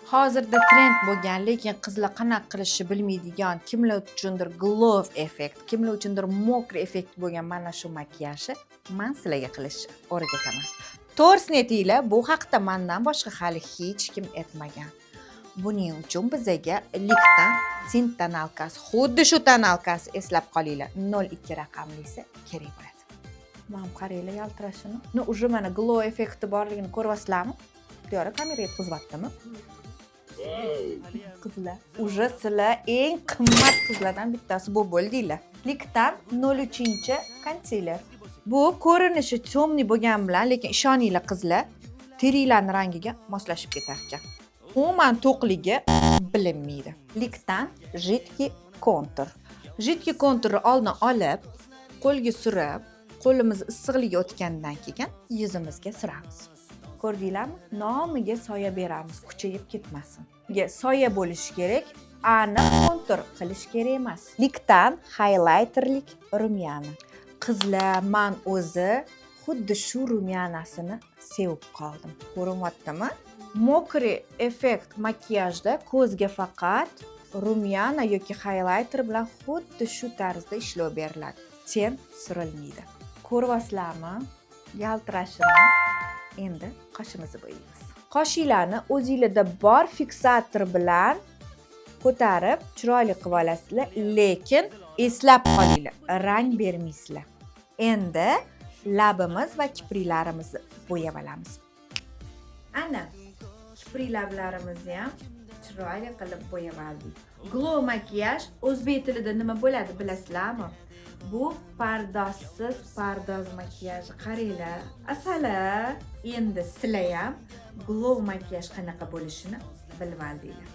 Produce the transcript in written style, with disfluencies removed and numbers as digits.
Hozirda trend bo'lgan, lekin qizlar qanaqa qilishni bilmaydigan, kimlar uchundir glow effekt, kimlar uchundir mokri effekt bo'lgan mana shu makiyajni men sizlarga qilishni o'rgataman. To'g'risini aytinglar, bu haqda mendan boshqa hali hech kim aytmagan. Buning uchun bizga Liktan tint tonalkasi, xuddi shu tonalkasi eslab qolinglar, 02 raqamlisi kerak bo'ladi. Mana qaranglar yaltirashini. Уже mana glow effekti borligini ko'ryapsizlarmi? Diora kameraga yetkazibdimi? Qizlar, уже sizlar eng qimmat qizlardan bittasi bu bo'ldinglar. Liktan 03-konsiler. Bu ko'rinishi temniy bo'lgani bilan, lekin ishoninglar qizlar, teringlarning rangiga moslashib ketar ekan. Umuman to'qligi bilinmaydi. Liktan jidkiy kontur. Jidkiy konturni oldin olib, qo'lga surib, qo'limiz issiqligi o'tgandan keyin yuzimizga suramiz. Ko'rdinglarmi? Nomiga soya beramiz, kuchayib ketmasin. Soya bo'lishi kerak, aniq kontur qilish kerak emas. Liktan highlighterlik rumyana. Qizlar, men o'zi xuddi shu rumyanasini sevib qoldim. Ko'ryaptimi? Mokri effekt makiyajda ko'zga faqat rumyana yoki highlighter bilan xuddi shu tarzda ishlov beriladi. Ten surilmaydi. Ko'ryapsizlarmi? Yaltirashini. Endi qoshimizni bo'yaymiz. Qoshinglarni o'zingizda bor fiksator bilan ko'tarib chiroyli qilib olasizlar, lekin eslab qolinglar, rang bermaysizlar. Endi labimiz va kipriklarimizni bo'yab olamiz. Ana, kiprik lablarimizni ham chiroyli qilib bo'yab oldik. Glow makiyaj o'zbek tilida nima bo'ladi bilasizlarmi? Bu pardozsiz pardoz makiyaji. Qaranglar, asala endi sizlar ham glow makiyaj qanaqa bo'lishini bilib oldinglar.